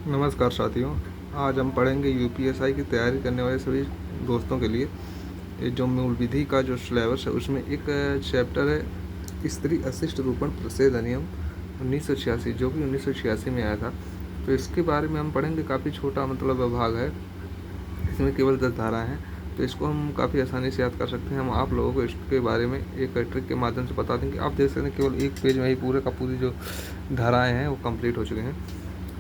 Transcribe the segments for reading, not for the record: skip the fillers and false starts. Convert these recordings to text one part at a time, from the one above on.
नमस्कार साथियों। आज हम पढ़ेंगे यूपीएसआई की तैयारी करने वाले सभी दोस्तों के लिए ये जो मूल विधि का जो सिलेबस है उसमें एक चैप्टर है स्त्री अशिष्ट रूपण प्रतिषेध अधिनियम 1986 जो कि 1986 में आया था। तो इसके बारे में हम पढ़ेंगे। काफ़ी छोटा मतलब भाग है, इसमें केवल 10 धाराएं हैं, तो इसको हम काफ़ी आसानी से याद कर सकते हैं। हम आप लोगों को इसके बारे में एक ट्रिक के माध्यम से बता देंगे। आप देख सकते हैं केवल एक पेज में ही पूरे का पूरी जो धाराएँ हैं वो कंप्लीट हो चुके हैं।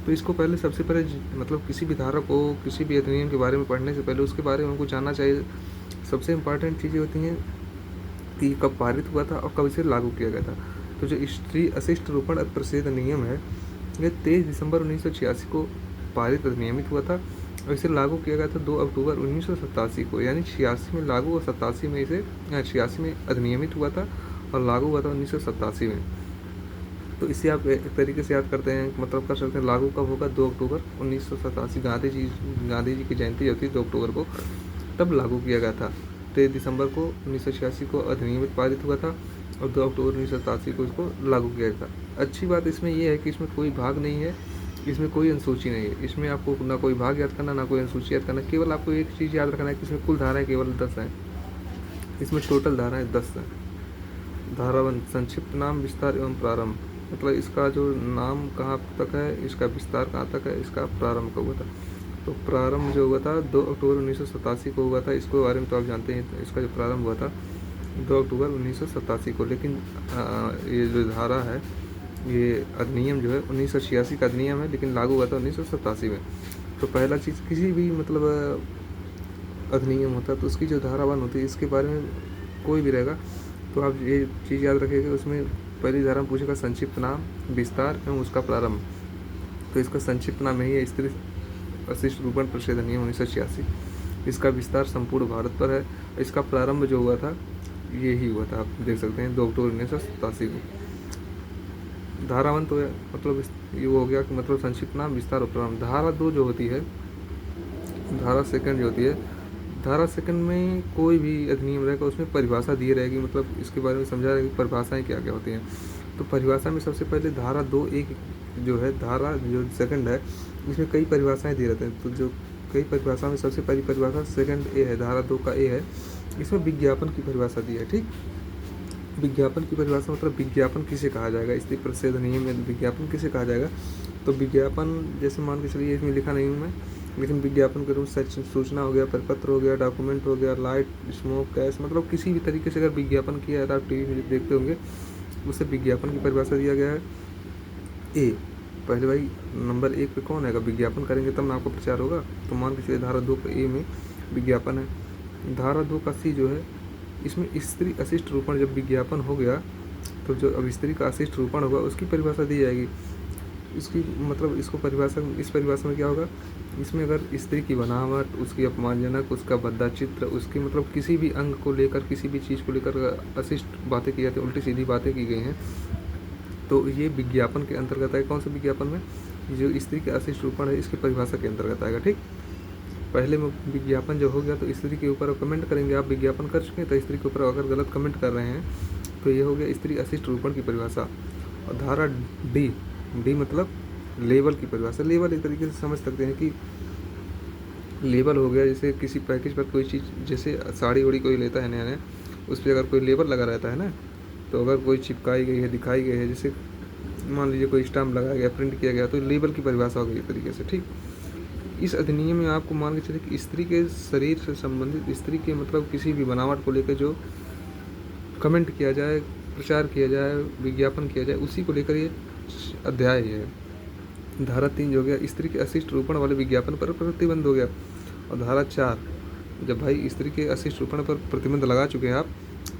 तो इसको पहले सबसे पहले मतलब किसी भी धारा को, किसी भी अधिनियम के बारे में पढ़ने से पहले उसके बारे में हमको जानना चाहिए। सबसे इम्पॉर्टेंट चीज़ें होती हैं कि कब पारित हुआ था और कब इसे लागू किया गया था। तो जो स्त्री अशिष्ट रूपण प्रतिषेध अधिनियम है ये 23 दिसंबर 1986 को पारित अधिनियमित हुआ था और इसे लागू किया गया था 2 अक्टूबर 1987 को, यानी 86 में लागू और 87 में इसे 86 में अधिनियमित हुआ था और लागू हुआ था 1987 में। तो इसे आप एक तरीके से याद करते हैं, मतलब कर सकते हैं लागू कब होगा, 2 अक्टूबर 1987 गांधी जी की जयंती होती है 2 अक्टूबर को, तब लागू किया गया था। 23 दिसंबर को 1986 को अधिनियमित पारित हुआ था और 2 अक्टूबर 1987 को इसको लागू किया गया था। अच्छी बात इसमें यह है कि इसमें कोई भाग नहीं है, इसमें कोई अनुसूची नहीं है। इसमें आपको ना कोई भाग याद करना, ना कोई अनुसूची याद करना। केवल आपको एक चीज़ याद रखना है कि इसमें कुल धाराएँ केवल 10 हैं। इसमें टोटल धाराएँ 10 हैं। धारावन संक्षिप्त नाम, विस्तार एवं प्रारंभ, मतलब इसका जो नाम कहाँ तक है, इसका विस्तार कहाँ तक है, इसका प्रारंभ कब हुआ था। तो प्रारंभ जो हुआ था 2 अक्टूबर 1987 को हुआ था। इसके बारे में तो आप जानते हैं। तो इसका जो प्रारंभ हुआ था 2 अक्टूबर 1987 को, लेकिन ये जो धारा है, ये अधिनियम जो है 1986 का अधिनियम है, लेकिन लागू हुआ था 1987 में। तो पहला चीज़, किसी भी मतलब अधिनियम होता है तो उसकी जो धारावान होती है, इसके बारे में कोई भी रहेगा तो आप ये चीज़ याद रखिएगा। उसमें पहली धारा में पूछेगा संक्षिप्त नाम, विस्तार एवं उसका प्रारंभ। तो इसका संक्षिप्त नाम यही है, स्त्री अशिष्ट रूपण प्रतिषेध अधिनियम 1986। इसका विस्तार संपूर्ण भारत पर है। इसका प्रारंभ जो हुआ था ये ही हुआ था, आप देख सकते हैं 2 अक्टूबर 1987 को। धारावन तो मतलब ये हो गया कि मतलब संक्षिप्त नाम, विस्तार और प्रारंभ। धारा 2 जो होती है, धारा सेकंड जो होती है, धारा सेकंड में कोई भी अधिनियम रहेगा उसमें परिभाषा दी रहेगी, मतलब इसके बारे में समझा रहेगी परिभाषाएं क्या क्या होती हैं। तो परिभाषा में सबसे पहले धारा 2(1) जो है, धारा जो सेकंड है, इसमें कई परिभाषाएं दी रहते हैं। तो जो कई परिभाषा में सबसे पहली परिभाषा सेकंड ए है, धारा 2 का ए है। इसमें विज्ञापन की परिभाषा दी है। ठीक, विज्ञापन की परिभाषा मतलब विज्ञापन किसे कहा जाएगा, स्त्री प्रतिषेध अधिनियम में विज्ञापन किसे कहा जाएगा। तो विज्ञापन जैसे मान के चलिए, इसमें लिखा नहीं हूँ मैं, लेकिन विज्ञापन के रूप में सूचना हो गया, परिपत्र हो गया, डॉक्यूमेंट हो गया, लाइट, स्मोक, गैस, मतलब किसी भी तरीके से अगर विज्ञापन किया है, आप टीवी में देखते होंगे, उसे विज्ञापन की परिभाषा दिया गया है। ए, पहले भाई नंबर 1 पे कौन आएगा, विज्ञापन करेंगे तब ना आपको प्रचार होगा। तो मान के चलिए धारा 2 का ए में विज्ञापन है। धारा 2 का सी जो है, इसमें स्त्री अशिष्ट रूपण जब विज्ञापन हो गया तो जो अब स्त्री का अशिष्ट रूपण होगा उसकी परिभाषा दी जाएगी। इसकी मतलब इसको परिभाषा, इस परिभाषा में क्या होगा, इसमें अगर स्त्री की बनावट, उसकी अपमानजनक, उसका भद्दा चित्र, उसकी मतलब किसी भी अंग को लेकर, किसी भी चीज़ को लेकर अशिष्ट बातें की जाती हैं, उल्टी सीधी बातें की गई हैं, तो ये विज्ञापन के अंतर्गत है। कौन से विज्ञापन में, जो स्त्री के अशिष्ट रूपण है इसकी परिभाषा के अंतर्गत आएगा। ठीक, पहले में विज्ञापन जो हो गया तो स्त्री के ऊपर कमेंट करेंगे। आप विज्ञापन कर चुके हैं तो स्त्री के ऊपर अगर गलत कमेंट कर रहे हैं तो ये हो गया स्त्री अशिष्ट रूपण की परिभाषा। और धारा डी, डी मतलब लेबल की परिभाषा। लेबल एक तरीके से समझ सकते हैं कि लेबल हो गया, जैसे किसी पैकेज पर कोई चीज़, जैसे साड़ी उड़ी कोई लेता है नया नया, उस पर अगर कोई लेबल लगा रहता है ना, तो अगर कोई चिपकाई गई है, दिखाई गई है, जैसे मान लीजिए कोई स्टाम्प लगाया गया, प्रिंट किया गया, तो लेबल की परिभाषा हो गई एक तरीके से। ठीक, इस अधिनियम में आपको मान के चलिए कि स्त्री के शरीर से संबंधित, स्त्री के मतलब किसी भी बनावट को लेकर जो कमेंट किया जाए, प्रचार किया जाए, विज्ञापन किया जाए, उसी को लेकर ये अध्याय है। धारा 3 जो हो गया, स्त्री के अशिष्ट रूपण वाले विज्ञापन पर प्रतिबंध हो गया। और धारा 4, जब भाई स्त्री के अशिष्ट रूपण पर प्रतिबंध लगा चुके हैं आप,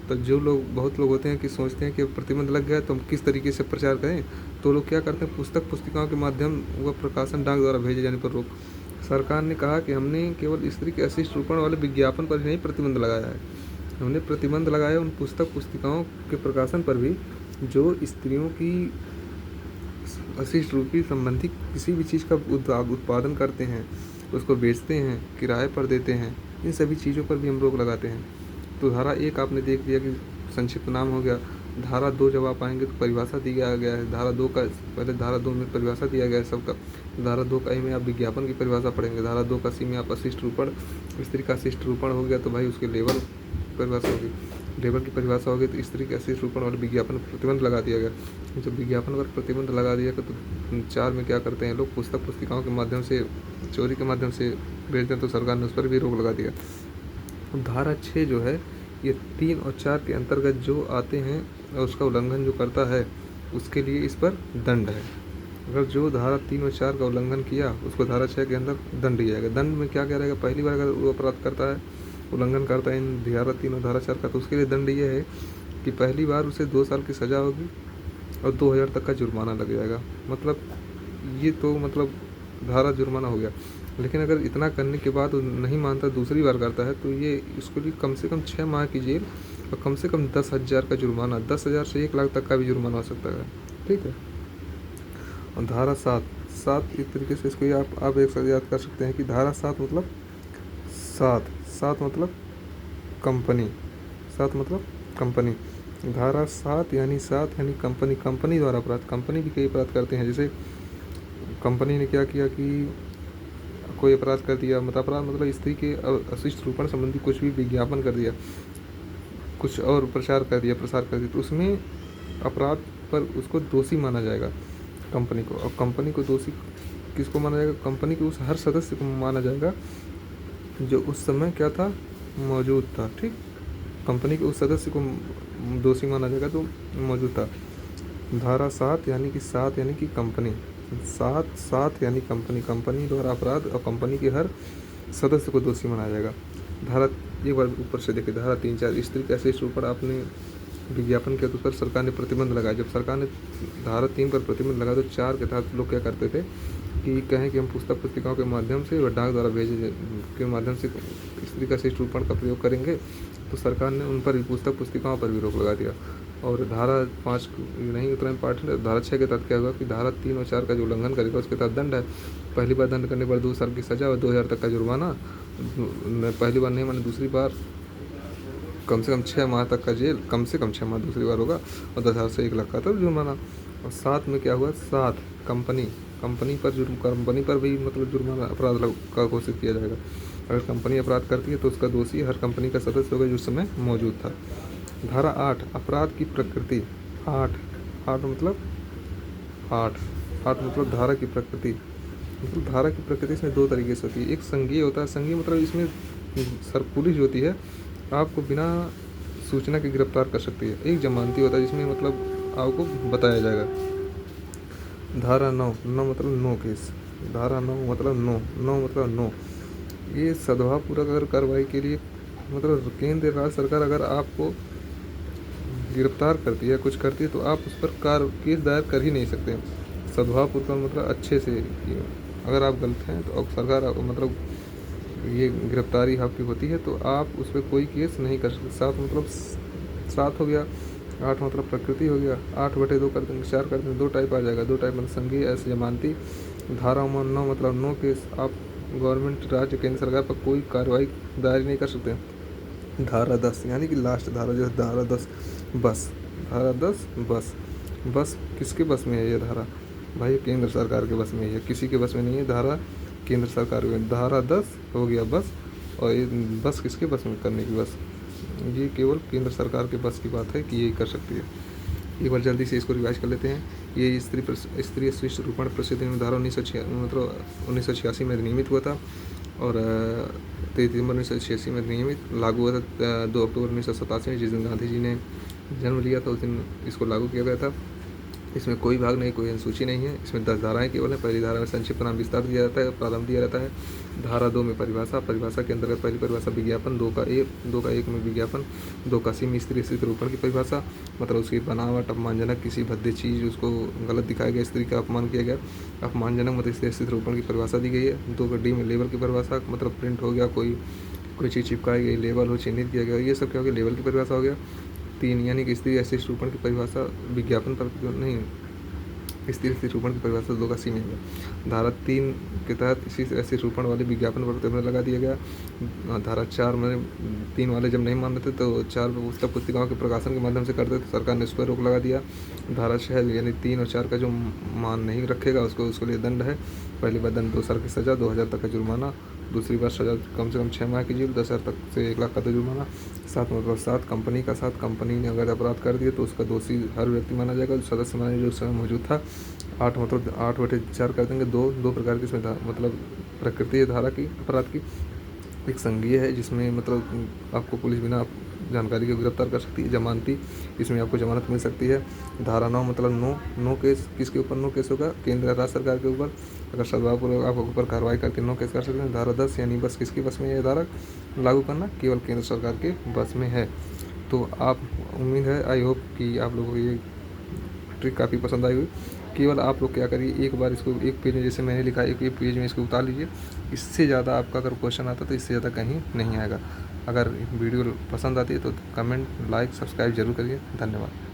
तो जो लोग, बहुत लोग होते हैं कि सोचते हैं कि प्रतिबंध लग गया तो हम किस तरीके से प्रचार करें, तो लोग क्या करते हैं, पुस्तिकाओं के माध्यम व प्रकाशन डाक द्वारा भेजे जाने पर रोक। सरकार ने कहा कि हमने केवल स्त्री के अशिष्ट रूपण वाले विज्ञापन पर ही नहीं प्रतिबंध लगाया है, हमने प्रतिबंध लगाया उन पुस्तिकाओं के प्रकाशन पर भी जो स्त्रियों की अशिष्ट रूपी संबंधी किसी भी चीज़ का उत्पादन करते हैं, उसको बेचते हैं, किराए पर देते हैं, इन सभी चीज़ों पर भी हम रोक लगाते हैं। तो धारा 1 आपने देख लिया कि संक्षिप्त नाम हो गया, धारा 2 जब आप आएंगे तो परिभाषा दिया गया है धारा 2 का, पहले धारा 2 में परिभाषा दिया गया है सबका। धारा 2 का ए में आप विज्ञापन की परिभाषा पढ़ेंगे, धारा 2 का सी में आप अशिष्ट रूपण, स्त्री का अशिष्ट रूपण हो गया तो भाई उसके लेबर परिभाषा होगी, लेबर की परिभाषा होगी तो स्त्री के अशिष्ट रूपण और विज्ञापन पर प्रतिबंध लगा दिया गया। जब विज्ञापन पर प्रतिबंध लगा दिया गया तो 4 में क्या करते हैं लोग, पुस्तक पुस्तिकाओं के माध्यम से चोरी के माध्यम से बेचते हैं तो सरकार ने उस पर भी रोक लगा दिया। धारा 6 जो है ये 3 और 4 के अंतर्गत जो आते हैं और उसका उल्लंघन जो करता है उसके लिए इस पर दंड है। अगर जो धारा 3 और 4 का उल्लंघन किया उसको धारा 6 के अंदर दंड दिया जाएगा। दंड में क्या क्या रहेगा, पहली बार अगर वो अपराध करता है, उल्लंघन करता है इन धारा 3 और धारा 4 का, तो उसके लिए दंड ये है कि पहली बार उसे 2 साल की सज़ा होगी और 2000 तक का जुर्माना लग जाएगा। मतलब ये तो मतलब धारा जुर्माना हो गया। लेकिन अगर इतना करने के बाद वो नहीं मानता, दूसरी बार करता है, तो ये इसके लिए कम से कम 6 माह की जेल और कम से कम 10,000 का जुर्माना, 10,000 से 1 लाख तक का भी जुर्माना हो सकता है। ठीक है। और धारा 7 एक तरीके से इसको आप एक साथ याद कर सकते हैं कि धारा 7 मतलब 7 मतलब कंपनी, 7 मतलब कंपनी। धारा 7 यानी कंपनी द्वारा अपराध। कंपनी भी कई अपराध करते हैं, जैसे कंपनी ने क्या किया कि कोई अपराध कर दिया, मतलब अपराध मतलब स्त्री के अशिष्ट रूपण संबंधी कुछ भी विज्ञापन कर दिया, कुछ और प्रसार कर दिया, तो उसमें अपराध पर उसको दोषी माना जाएगा कंपनी को। और कंपनी को दोषी किसको माना जाएगा, कंपनी के उस हर सदस्य को माना जाएगा जो उस समय क्या था, मौजूद था। ठीक, कंपनी के उस सदस्य को दोषी माना जाएगा तो मौजूद था। धारा 7 यानी कि कंपनी, 7 यानी कंपनी द्वारा अपराध और कंपनी के हर सदस्य को दोषी माना जाएगा। धारा एक बार ऊपर से देखिए, धारा 3-4 स्त्री के अशिष्ट रूपण आपने विज्ञापन किया तो उस पर सरकार ने प्रतिबंध लगाया। जब सरकार ने धारा 3 पर प्रतिबंध लगाया तो 4 के तहत लोग क्या करते थे कि कहें कि हम पुस्तक पुस्तिकाओं के माध्यम से व डाक द्वारा भेजे के माध्यम से स्त्री का अशिष्ट रूपण का प्रयोग करेंगे, तो सरकार ने उन पर भी पुस्तक पुस्तिकाओं पर भी रोक लगा दिया। और धारा 5 नहीं उतना इम्पॉर्टेंट, धारा 6 के तहत क्या हुआ कि धारा 3 और 4 का जो उल्लंघन करेगा उसके तहत दंड है। पहली बार दंड करने पर 2 साल की सज़ा और 2000 तक का जुर्माना, पहली बार नहीं माने दूसरी बार कम से कम 6 माह तक का जेल, कम से कम 6 माह दूसरी बार होगा, और 10,000 से 1 लाख का तक जुर्माना। और 7 में क्या हुआ, 7 कंपनी पर भी मतलब जुर्माना अपराध का घोषित किया जाएगा। अगर कंपनी अपराध करती है तो उसका दोषी हर कंपनी का सदस्य होगा जो उस समय मौजूद था। धारा 8 अपराध की प्रकृति। 8 मतलब धारा की प्रकृति। मतलब धारा की प्रकृति इसमें 2 तरीके से होती है। एक संघीय होता है, संघीय मतलब इसमें पुलिस जो होती है आपको बिना सूचना के गिरफ्तार कर सकती है। एक जमानती होता है जिसमें मतलब आपको बताया जाएगा। धारा 9 मतलब नो केस। धारा 9 मतलब नो। ये सद्भावपूर्वक अगर कार्रवाई के लिए मतलब केंद्र राज्य सरकार अगर आपको गिरफ्तार करती है, कुछ करती है, तो आप उस पर केस दायर कर ही नहीं सकते। सद्भावपूर्वक मतलब अच्छे से, अगर आप गलत हैं तो सरकार मतलब ये गिरफ्तारी आपकी होती है तो आप उस पर कोई केस नहीं कर सकते। 7 मतलब 7 हो गया। 8 मतलब प्रकृति हो गया। 8/2 कर देंगे, 4 कर देंगे, 2 टाइप आ जाएगा। 2 टाइप मतलब संघीय ऐसे जमानती। धारा 9 मतलब नो केस, आप गवर्नमेंट राज्य केंद्र सरकार पर कोई कार्रवाई दायर नहीं कर सकते। धारा 10 यानी कि लास्ट धारा जो है धारा 10 बस। धारा 10 बस किसके बस में है ये धारा, भाई केंद्र सरकार के बस में है, किसी के बस में नहीं है। धारा केंद्र सरकार में। धारा 10 हो गया बस, और ये बस किसके बस में करने की, बस ये केवल केंद्र सरकार के बस की बात है कि यही कर सकती है। एक बार जल्दी से इसको रिवाइज कर लेते हैं। ये स्त्री अशिष्ट रूपण प्रसिद्ध धारा 1986 में नियमित हुआ था और 23 दिसंबर 1986 में नियमित लागू हुआ था। 2 अक्टूबर 1987 में जिस दिन गांधी जी ने जन्म लिया था उस दिन इसको लागू किया गया था। इसमें कोई भाग नहीं, कोई अनुसूची नहीं है। इसमें 10 धाराएं केवल है। पहली धारा में संक्षिप्त नाम विस्तार दिया जाता है, प्रारंभ दिया जाता है। धारा 2 में परिभाषा के अंतर्गत पहली परिभाषा विज्ञापन, 2 का 1 में विज्ञापन, 2 का सी में स्त्री अशिष्ट रूपण की परिभाषा, मतलब उसकी बनावट, अपमानजनक किसी भद्दे चीज़ उसको गलत दिखाया गया, स्त्री का अपमान किया गया, अपमानजनक मतलब स्त्री अशिष्ट रूपण की परिभाषा दी गई है। 2 का डी में लेबल की परिभाषा, मतलब प्रिंट हो गया, कोई चीज़ चिपकाई गई, लेबल हो, चिन्हित किया गया, ये सब क्या हो गया, लेबल की परिभाषा हो गया। 3 यानी कि स्त्री अशिष्ट रूपण की परिभाषा विज्ञापन पर नहीं, स्त्री रूपण की परिभाषा 2 का सी में है। धारा 3 के तहत इसी ऐसे रूपण वाले विज्ञापन पर प्रतिबंध लगा दिया गया। धारा 4 में 3 वाले जब नहीं मान रहे थे तो 4 पुस्तक पुस्तिकाओं के प्रकाशन के माध्यम से करते थे, सरकार ने इस पर रोक लगा दिया। धारा 6 यानी 3 और 4 का जो मान नहीं रखेगा उसके लिए दंड है। पहली बार दंड 2 साल की सज़ा, 2000 तक का जुर्माना। दूसरी बार सज़ा कम से कम 6 माह की जेल, 10,000 तक से 1 लाख का जुर्माना। 7 मतलब 7 कंपनी का साथ, कंपनी ने अगर अपराध कर दिया तो उसका दोषी हर व्यक्ति माना जाएगा, जो सदस्य माना जो उस समय मौजूद था। 8 मतलब 8/4 कर देंगे। दो प्रकार की इसमें मतलब प्रकृति है धारा की अपराध की। एक संज्ञेय है जिसमें मतलब आपको पुलिस बिना जानकारी के गिरफ्तार कर सकती है। जमानती, इसमें आपको जमानत मिल सकती है। धारा 9 मतलब नो केस, किसके ऊपर नो केस होगा? केंद्र राज्य सरकार के ऊपर, अगर सद्भावपूर्वक आपके ऊपर कार्रवाई करके नो केस कर सकते हैं। धारा 10 यानी बस किसकी बस में ये धारा लागू करना? केवल केंद्र सरकार के बस में है। तो आप, उम्मीद है, आई होप कि आप लोगों को ये ट्रिक काफ़ी पसंद आई हुई। केवल आप लोग क्या करिए, एक बार इसको एक पेज में जैसे मैंने लिखा है, एक पेज में इसको उतार लीजिए। इससे ज़्यादा आपका अगर क्वेश्चन आता तो इससे ज़्यादा कहीं नहीं आएगा। अगर वीडियो पसंद आती है तो कमेंट, लाइक, सब्सक्राइब जरूर करिए। धन्यवाद।